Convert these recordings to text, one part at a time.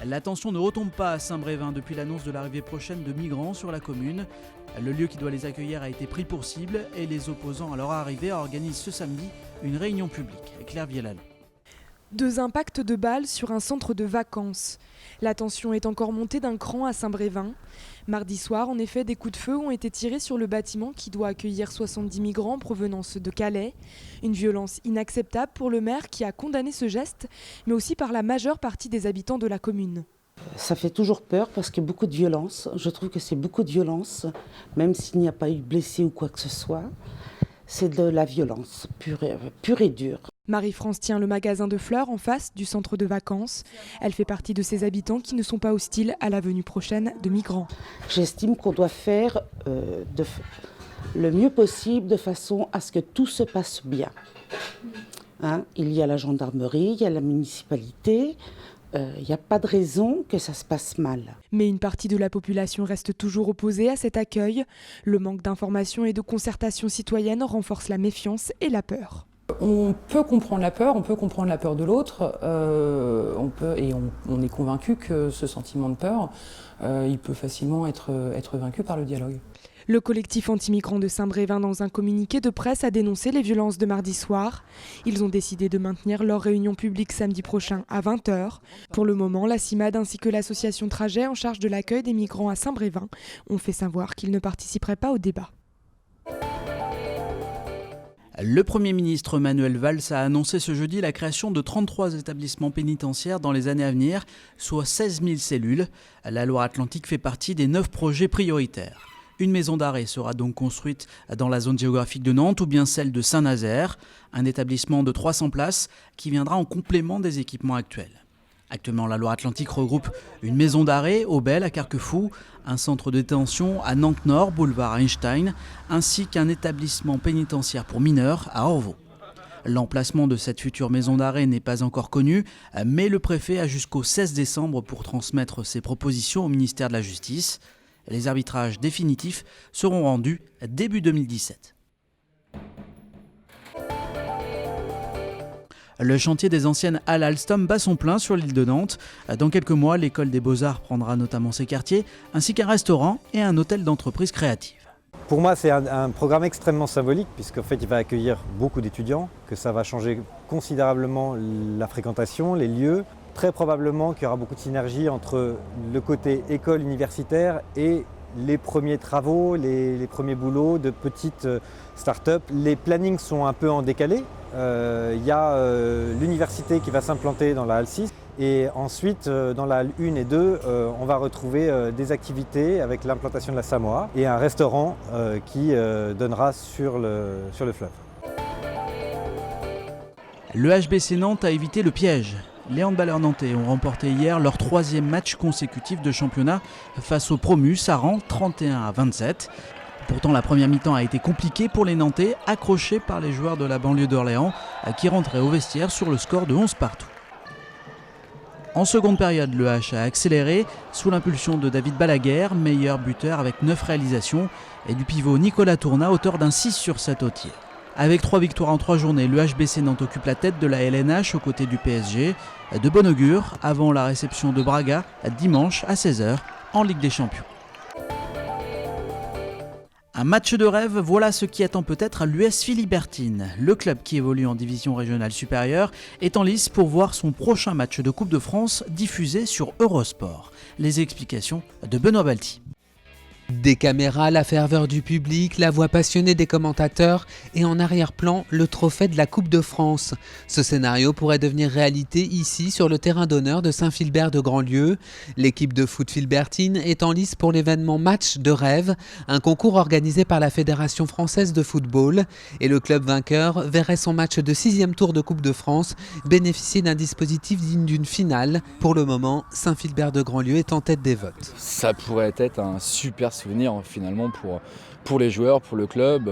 La tension ne retombe pas à Saint-Brévin depuis l'annonce de l'arrivée prochaine de migrants sur la commune. Le lieu qui doit les accueillir a été pris pour cible et les opposants à leur arrivée organisent ce samedi une réunion publique. Claire Vielal. 2 impacts de balles sur un centre de vacances. La tension est encore montée d'un cran à Saint-Brévin. Mardi soir, en effet, des coups de feu ont été tirés sur le bâtiment qui doit accueillir 70 migrants en provenance de Calais. Une violence inacceptable pour le maire qui a condamné ce geste, mais aussi par la majeure partie des habitants de la commune. Ça fait toujours peur parce qu'il y a beaucoup de violence. Je trouve que c'est beaucoup de violence, même s'il n'y a pas eu de blessés ou quoi que ce soit. C'est de la violence pure et dure. Marie-France tient le magasin de fleurs en face du centre de vacances. Elle fait partie de ces habitants qui ne sont pas hostiles à la venue prochaine de migrants. J'estime qu'on doit faire le mieux possible de façon à ce que tout se passe bien. Il y a la gendarmerie, il y a la municipalité. Il n'y a pas de raison que ça se passe mal. Mais une partie de la population reste toujours opposée à cet accueil. Le manque d'information et de concertation citoyenne renforce la méfiance et la peur. On peut comprendre la peur de l'autre, on est convaincu que ce sentiment de peur, il peut facilement être vaincu par le dialogue. Le collectif anti-migrants de Saint-Brévin, dans un communiqué de presse, a dénoncé les violences de mardi soir. Ils ont décidé de maintenir leur réunion publique samedi prochain à 20h. Pour le moment, la CIMAD ainsi que l'association Trajet en charge de l'accueil des migrants à Saint-Brévin ont fait savoir qu'ils ne participeraient pas au débat. Le Premier ministre Manuel Valls a annoncé ce jeudi la création de 33 établissements pénitentiaires dans les années à venir, soit 16 000 cellules. La Loire-Atlantique fait partie des 9 projets prioritaires. Une maison d'arrêt sera donc construite dans la zone géographique de Nantes ou bien celle de Saint-Nazaire, un établissement de 300 places qui viendra en complément des équipements actuels. Actuellement, la Loire-Atlantique regroupe une maison d'arrêt au Bel à Carquefou, un centre de détention à Nantes-Nord, boulevard Einstein, ainsi qu'un établissement pénitentiaire pour mineurs à Orvaux. L'emplacement de cette future maison d'arrêt n'est pas encore connu, mais le préfet a jusqu'au 16 décembre pour transmettre ses propositions au ministère de la Justice. Les arbitrages définitifs seront rendus début 2017. Le chantier des anciennes halles Alstom bat son plein sur l'île de Nantes. Dans quelques mois, l'école des Beaux-Arts prendra notamment ses quartiers, ainsi qu'un restaurant et un hôtel d'entreprise créative. Pour moi, c'est un programme extrêmement symbolique, puisqu'en fait, il va accueillir beaucoup d'étudiants, que ça va changer considérablement la fréquentation, les lieux. Très probablement qu'il y aura beaucoup de synergie entre le côté école universitaire et les premiers travaux, les premiers boulots de petites start-up. Les plannings sont un peu en décalé. Il y a l'université qui va s'implanter dans la halle 6 et ensuite dans la halle 1 et 2, on va retrouver des activités avec l'implantation de la Samoa et un restaurant qui donnera sur le fleuve. Le HBC Nantes a évité le piège. Les handballeurs nantais ont remporté hier leur 3e match consécutif de championnat face aux promus Saran 31-27. Pourtant, la première mi-temps a été compliquée pour les Nantais, accrochés par les joueurs de la banlieue d'Orléans qui rentraient au vestiaire sur le score de 11 partout. En seconde période, le H a accéléré sous l'impulsion de David Balaguer, meilleur buteur avec 9 réalisations, et du pivot Nicolas Tourna, auteur d'un 6 sur 7 au tir. Avec 3 victoires en 3 journées, le HBC Nantes occupe la tête de la LNH aux côtés du PSG. De bon augure avant la réception de Braga dimanche à 16h en Ligue des Champions. Un match de rêve, voilà ce qui attend peut-être l'US Philibertine. Le club qui évolue en division régionale supérieure est en lice pour voir son prochain match de Coupe de France diffusé sur Eurosport. Les explications de Benoît Balti. Des caméras, la ferveur du public, la voix passionnée des commentateurs et en arrière-plan, le trophée de la Coupe de France. Ce scénario pourrait devenir réalité ici sur le terrain d'honneur de Saint-Philbert de Grandlieu. L'équipe de foot philbertine est en lice pour l'événement Match de rêve, un concours organisé par la Fédération française de football. Et le club vainqueur verrait son match de 6e tour de Coupe de France bénéficier d'un dispositif digne d'une finale. Pour le moment, Saint-Philbert de Grandlieu est en tête des votes. Ça pourrait être un super souvenir finalement pour les joueurs, pour le club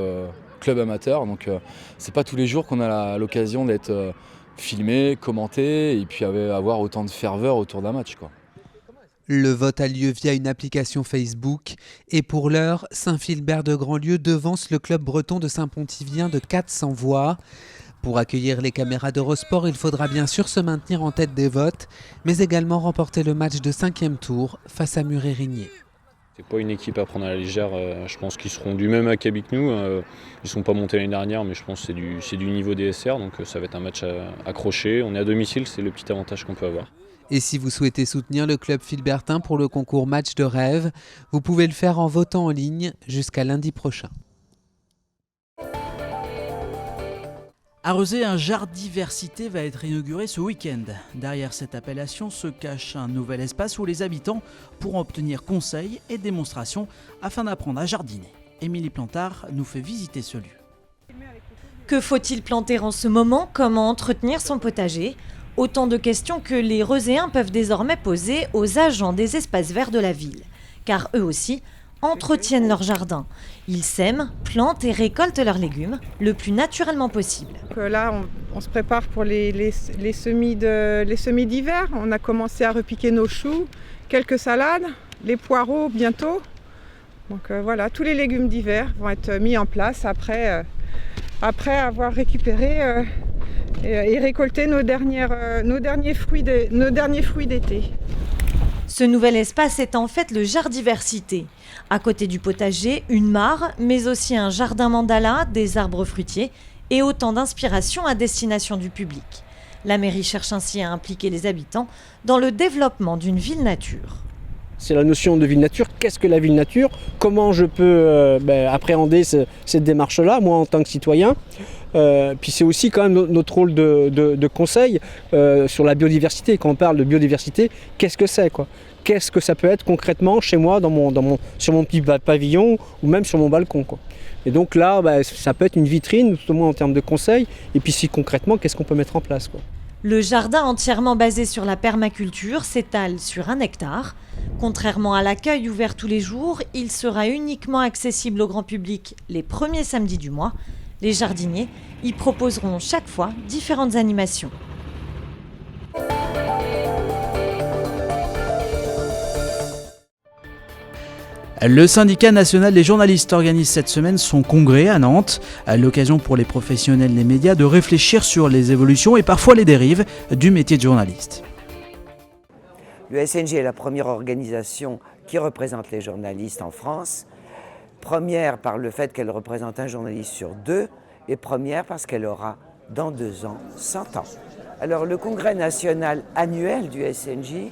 amateur. Donc c'est pas tous les jours qu'on a l'occasion d'être filmé, commenté et puis avoir autant de ferveur autour d'un match, quoi. Le vote a lieu via une application Facebook et pour l'heure, Saint-Philbert de Grandlieu devance le club breton de Saint-Pontivien de 400 voix. Pour accueillir les caméras d'Eurosport, il faudra bien sûr se maintenir en tête des votes, mais également remporter le match de 5e tour face à Muret-Rigné. C'est pas une équipe à prendre à la légère, je pense qu'ils seront du même acabit que nous. Ils ne sont pas montés l'année dernière, mais je pense que c'est du niveau DSR, donc ça va être un match accroché. On est à domicile, c'est le petit avantage qu'on peut avoir. Et si vous souhaitez soutenir le club Philbertin pour le concours Match de rêve, vous pouvez le faire en votant en ligne jusqu'à lundi prochain. À Rezé, un Jardiversité va être inauguré ce week-end. Derrière cette appellation se cache un nouvel espace où les habitants pourront obtenir conseils et démonstrations afin d'apprendre à jardiner. Émilie Plantard nous fait visiter ce lieu. Que faut-il planter en ce moment? Comment entretenir son potager? Autant de questions que les Rezéens peuvent désormais poser aux agents des espaces verts de la ville. Car eux aussi entretiennent leur jardin. Ils sèment, plantent et récoltent leurs légumes le plus naturellement possible. Donc là, on se prépare pour les semis d'hiver. On a commencé à repiquer nos choux, quelques salades, les poireaux bientôt. Donc voilà, tous les légumes d'hiver vont être mis en place après avoir récupéré et récolté nos derniers fruits d'été. Ce nouvel espace est en fait le Jardiversité. À côté du potager, une mare, mais aussi un jardin mandala, des arbres fruitiers et autant d'inspirations à destination du public. La mairie cherche ainsi à impliquer les habitants dans le développement d'une ville nature. C'est la notion de ville nature. Qu'est-ce que la ville nature? Comment je peux appréhender cette démarche-là, moi en tant que citoyen? Puis c'est aussi quand même notre rôle de conseil sur la biodiversité. Quand on parle de biodiversité, qu'est-ce que c'est, quoi? Qu'est-ce que ça peut être concrètement chez moi, sur mon petit pavillon ou même sur mon balcon, quoi. Et donc là, ça peut être une vitrine, tout au moins en termes de conseils. Et puis si concrètement, qu'est-ce qu'on peut mettre en place, quoi. Le jardin entièrement basé sur la permaculture s'étale sur 1 hectare. Contrairement à l'accueil ouvert tous les jours, il sera uniquement accessible au grand public les premiers samedis du mois. Les jardiniers y proposeront chaque fois différentes animations. Le syndicat national des journalistes organise cette semaine son congrès à Nantes, l'occasion pour les professionnels des médias de réfléchir sur les évolutions et parfois les dérives du métier de journaliste. Le SNJ est la première organisation qui représente les journalistes en France. Première par le fait qu'elle représente un journaliste sur 2 et première parce qu'elle aura dans 2 ans 100 ans. Alors le congrès national annuel du SNJ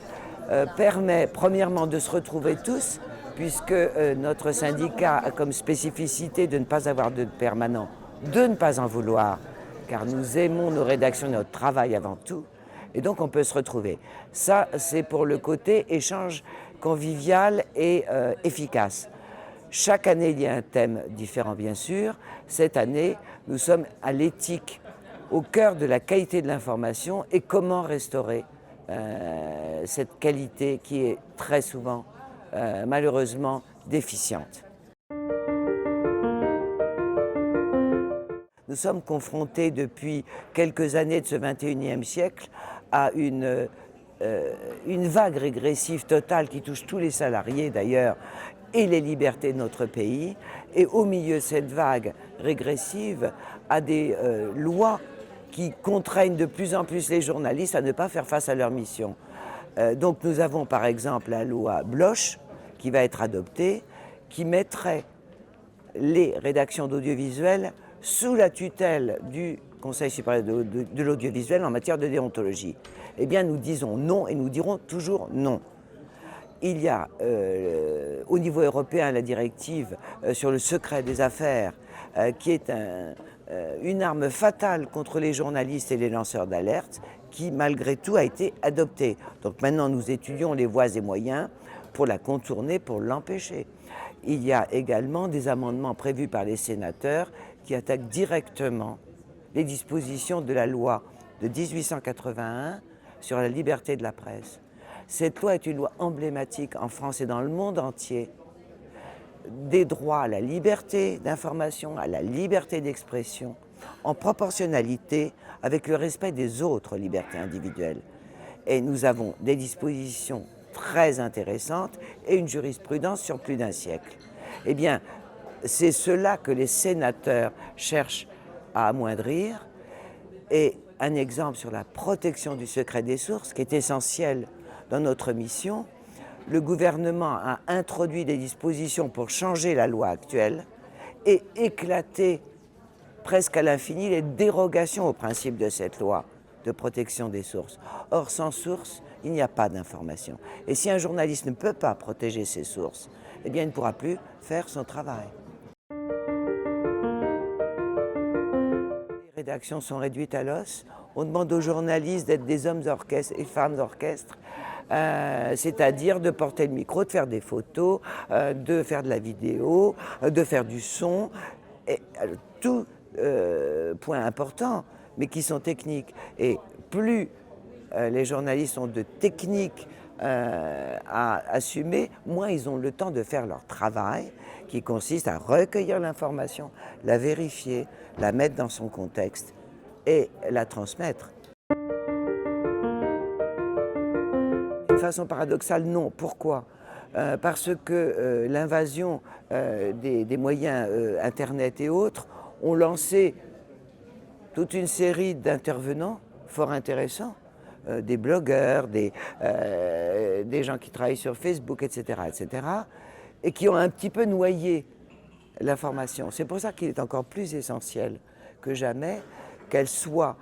permet premièrement de se retrouver tous, puisque notre syndicat a comme spécificité de ne pas avoir de permanent, de ne pas en vouloir, car nous aimons nos rédactions, notre travail avant tout, et donc on peut se retrouver. Ça, c'est pour le côté échange convivial et efficace. Chaque année, il y a un thème différent, bien sûr. Cette année, nous sommes à l'éthique, au cœur de la qualité de l'information et comment restaurer cette qualité qui est très souvent malheureusement déficiente. Nous sommes confrontés depuis quelques années de ce XXIe siècle à une vague régressive totale qui touche tous les salariés d'ailleurs et les libertés de notre pays. Et au milieu de cette vague régressive, à des lois qui contraignent de plus en plus les journalistes à ne pas faire face à leur mission. Donc nous avons par exemple la loi Bloch qui va être adoptée, qui mettrait les rédactions d'audiovisuel sous la tutelle du Conseil supérieur de l'audiovisuel en matière de déontologie. Eh bien nous disons non et nous dirons toujours non. Il y a au niveau européen la directive sur le secret des affaires qui est une arme fatale contre les journalistes et les lanceurs d'alerte qui malgré tout a été adoptée. Donc maintenant nous étudions les voies et moyens pour la contourner, pour l'empêcher. Il y a également des amendements prévus par les sénateurs qui attaquent directement les dispositions de la loi de 1881 sur la liberté de la presse. Cette loi est une loi emblématique en France et dans le monde entier des droits à la liberté d'information, à la liberté d'expression, en proportionnalité avec le respect des autres libertés individuelles. Et nous avons des dispositions très intéressantes et une jurisprudence sur plus d'1 siècle. Eh bien, c'est cela que les sénateurs cherchent à amoindrir. Et un exemple sur la protection du secret des sources, qui est essentiel dans notre mission. Le gouvernement a introduit des dispositions pour changer la loi actuelle et éclater presque à l'infini les dérogations au principe de cette loi de protection des sources. Or, sans source, il n'y a pas d'information. Et si un journaliste ne peut pas protéger ses sources, eh bien, il ne pourra plus faire son travail. Les rédactions sont réduites à l'os. On demande aux journalistes d'être des hommes d'orchestre et femmes d'orchestre, c'est-à-dire de porter le micro, de faire des photos, de faire de la vidéo, de faire du son, et tout point important, mais qui sont techniques. Et plus les journalistes ont de techniques à assumer, moins ils ont le temps de faire leur travail, qui consiste à recueillir l'information, la vérifier, la mettre dans son contexte et la transmettre. D'une façon paradoxale, non. Pourquoi ? Parce que l'invasion des moyens Internet et autres ont lancé toute une série d'intervenants fort intéressants, des blogueurs, des gens qui travaillent sur Facebook, etc., et qui ont un petit peu noyé l'information. C'est pour ça qu'il est encore plus essentiel que jamais qu'elle soit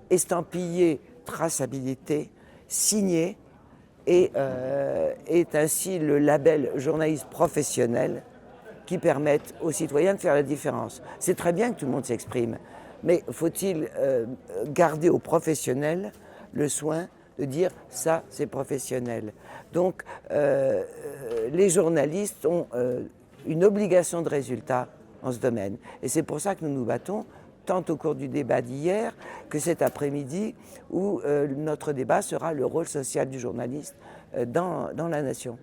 estampillée traçabilité, signée, et est ainsi le label journaliste professionnel qui permette aux citoyens de faire la différence. C'est très bien que tout le monde s'exprime, mais faut-il garder aux professionnels le soin de dire ça, c'est professionnel. Donc les journalistes ont une obligation de résultat en ce domaine. Et c'est pour ça que nous nous battons, tant au cours du débat d'hier que cet après-midi, où notre débat sera le rôle social du journaliste dans la nation.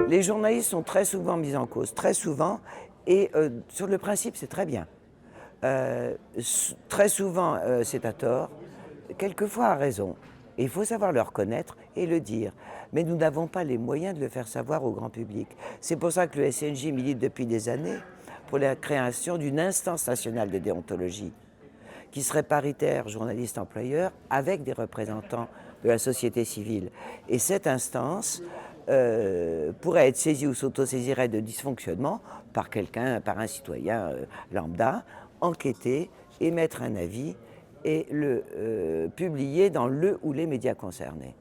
Les journalistes sont très souvent mis en cause, très souvent, et sur le principe, c'est très bien. Très souvent, c'est à tort, quelquefois à raison. Et il faut savoir le reconnaître et le dire. Mais nous n'avons pas les moyens de le faire savoir au grand public. C'est pour ça que le SNJ milite depuis des années pour la création d'une instance nationale de déontologie qui serait paritaire journaliste-employeur avec des représentants de la société civile. Et cette instance pourrait être saisie ou s'autosaisirait de dysfonctionnement par quelqu'un, par un citoyen lambda, enquêter, émettre un avis et le publier dans le ou les médias concernés.